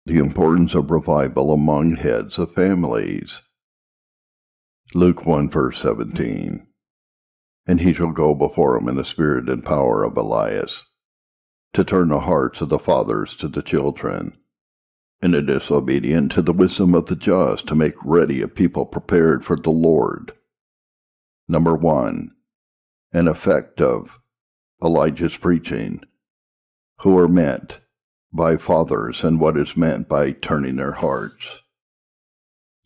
The importance of revival among heads of families. Luke 1 verse 17. And he shall go before him in the spirit and power of Elias, to turn the hearts of the fathers to the children, and the disobedient to the wisdom of the just, to make ready a people prepared for the Lord. Number 1. An effect of Elijah's preaching. Who are meant by fathers and what is meant by turning their hearts.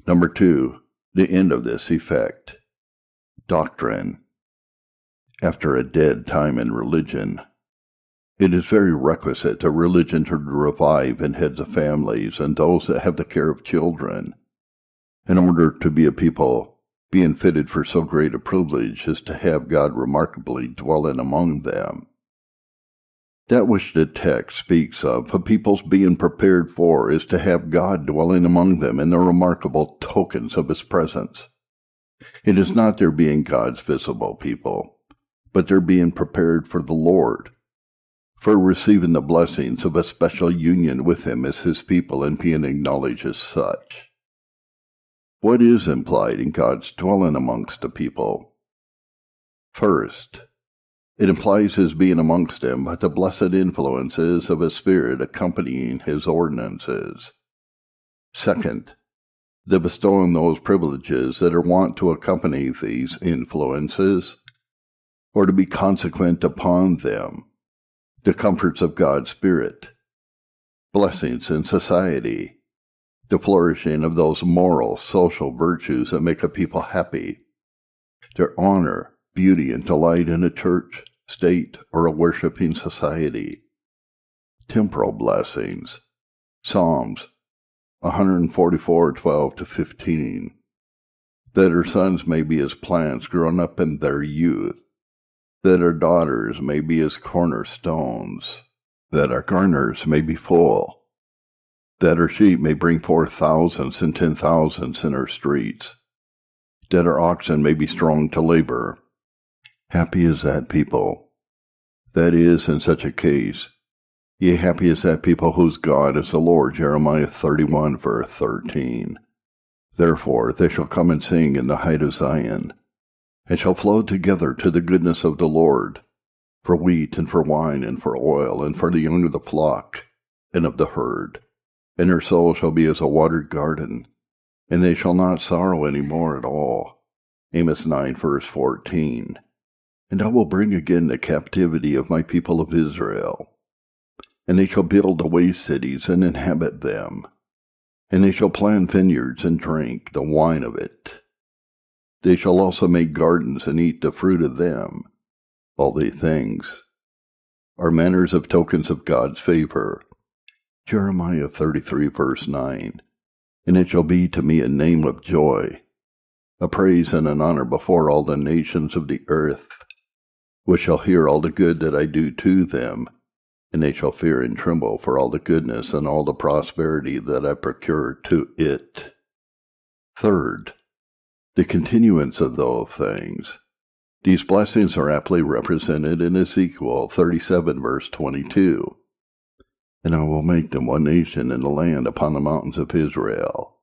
Number 2. The end of this effect. Doctrine. After a dead time in religion, it is very requisite to religion to revive in heads of families and those that have the care of children, in order to be a people being fitted for so great a privilege as to have God remarkably dwelling among them. That which the text speaks of a people's being prepared for is to have God dwelling among them in the remarkable tokens of His presence. It is not their being God's visible people, but their being prepared for the Lord, for receiving the blessings of a special union with Him as His people and being acknowledged as such. What is implied in God's dwelling amongst the people? First, it implies His being amongst them by the blessed influences of His Spirit accompanying His ordinances. Second, the bestowing those privileges that are wont to accompany these influences, or to be consequent upon them, the comforts of God's Spirit, blessings in society, the flourishing of those moral, social virtues that make a people happy, their honor, beauty, and delight in a church, state, or a worshiping society. Temporal blessings. Psalms 144:12-15. That her sons may be as plants grown up in their youth, that her daughters may be as cornerstones, that our garners may be full, that her sheep may bring forth thousands and 10,000s in her streets, that our oxen may be strong to labor. Happy is that people. That is, in such a case, yea, happy is that people whose God is the Lord. Jeremiah 31 verse 13. Therefore they shall come and sing in the height of Zion, and shall flow together to the goodness of the Lord, for wheat and for wine and for oil and for the young of the flock and of the herd. And their soul shall be as a watered garden, and they shall not sorrow any more at all. Amos 9 verse 14. And I will bring again the captivity of my people of Israel, and they shall build the waste cities and inhabit them, and they shall plant vineyards and drink the wine of it. They shall also make gardens and eat the fruit of them. All these things are manners of tokens of God's favor. Jeremiah 33 verse 9. And it shall be to me a name of joy, a praise and an honor before all the nations of the earth, which shall hear all the good that I do to them, and they shall fear and tremble for all the goodness and all the prosperity that I procure to it. Third, the continuance of those things. These blessings are aptly represented in Ezekiel 37 verse 22. And I will make them one nation in the land upon the mountains of Israel,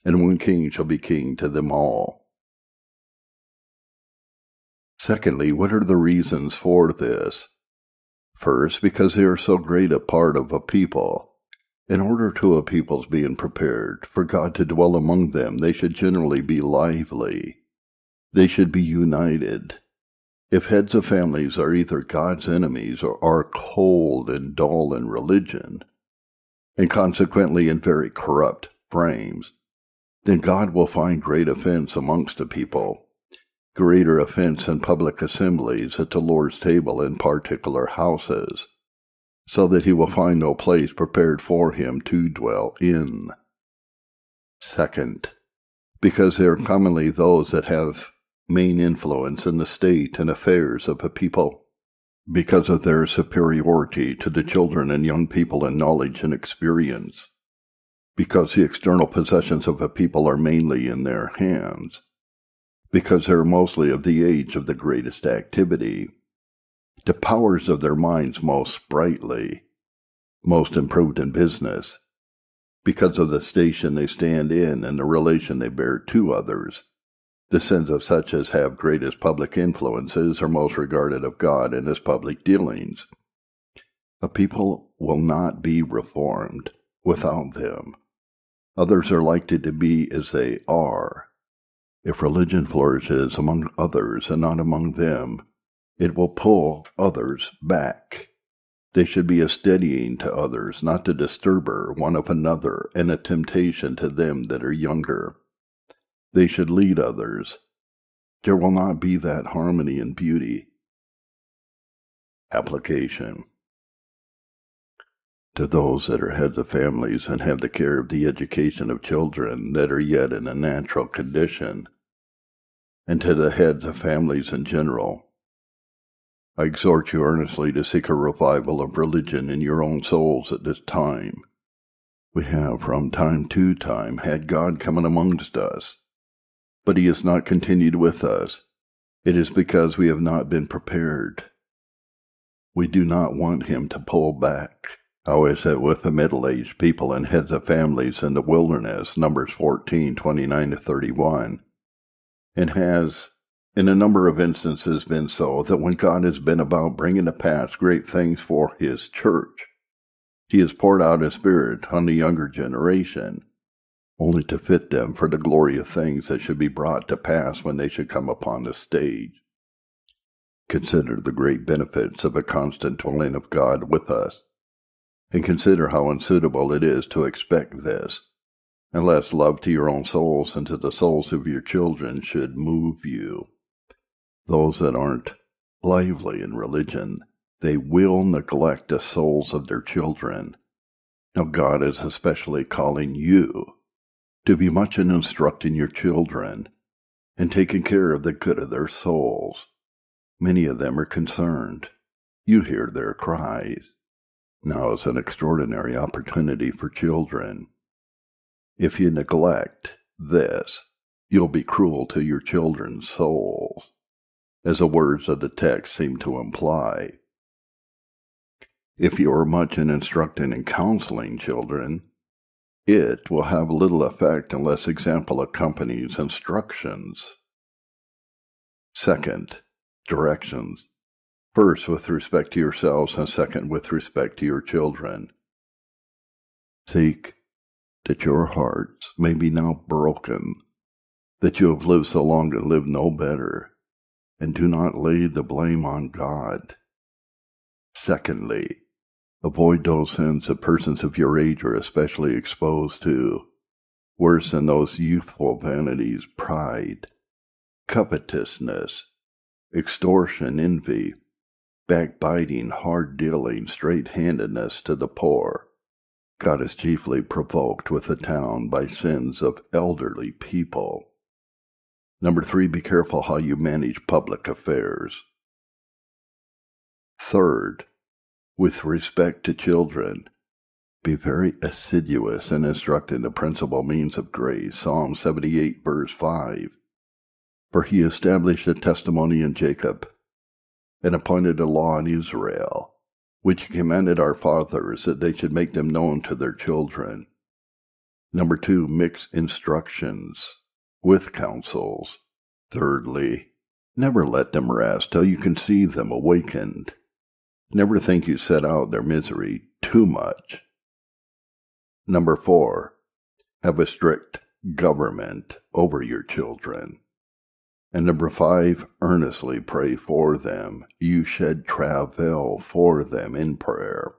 and one king shall be king to them all. Secondly, what are the reasons for this? First, because they are so great a part of a people. In order to a people's being prepared for God to dwell among them, they should generally be lively. They should be united. If heads of families are either God's enemies or are cold and dull in religion, and consequently in very corrupt frames, then God will find great offense amongst the people, greater offense in public assemblies, at the Lord's table, in particular houses, so that He will find no place prepared for Him to dwell in. Second, because they are commonly those that have main influence in the state and affairs of a people, because of their superiority to the children and young people in knowledge and experience, because the external possessions of a people are mainly in their hands, because they are mostly of the age of the greatest activity, the powers of their minds most sprightly, most improved in business, because of the station they stand in and the relation they bear to others. The sins of such as have greatest public influences are most regarded of God in his public dealings. A people will not be reformed without them. Others are likely to be as they are. If religion flourishes among others and not among them, it will pull others back. They should be a steadying to others, not a disturber one of another, and a temptation to them that are younger. They should lead others. There will not be that harmony and beauty. Application. To those that are heads of families and have the care of the education of children that are yet in a natural condition, and to the heads of families in general, I exhort you earnestly to seek a revival of religion in your own souls at this time. We have from time to time had God coming amongst us, but he has not continued with us. It is because we have not been prepared. We do not want him to pull back. How is it with the middle-aged people and heads of families in the wilderness, Numbers 14:29-31, and has, in a number of instances, been so that when God has been about bringing to pass great things for his church, he has poured out his Spirit on the younger generation, only to fit them for the glory of things that should be brought to pass when they should come upon the stage. Consider the great benefits of a constant dwelling of God with us, and consider how unsuitable it is to expect this, unless love to your own souls and to the souls of your children should move you. Those that aren't lively in religion, they will neglect the souls of their children. Now God is especially calling you to be much in instructing your children and taking care of the good of their souls. Many of them are concerned. You hear their cries. Now is an extraordinary opportunity for children. If you neglect this, you'll be cruel to your children's souls, as the words of the text seem to imply. If you are much in instructing and counseling children, it will have little effect unless example accompanies instructions. Second, directions. First, with respect to yourselves, and second, with respect to your children. Seek that your hearts may be now broken, that you have lived so long and live no better, and do not lay the blame on God. Secondly, avoid those sins that persons of your age are especially exposed to, worse than those youthful vanities, pride, covetousness, extortion, envy, backbiting, hard dealing, straight-handedness to the poor. God is chiefly provoked with the town by sins of elderly people. Number 3, be careful how you manage public affairs. Third, with respect to children, be very assiduous in instructing the principal means of grace. Psalm 78, verse 5. For he established a testimony in Jacob, and appointed a law in Israel, which he commanded our fathers, that they should make them known to their children. Number 2, mix instructions with counsels. Thirdly, never let them rest till you can see them awakened. Never think you set out their misery too much. Number 4, have a strict government over your children. And number 5, earnestly pray for them. You should travail for them in prayer.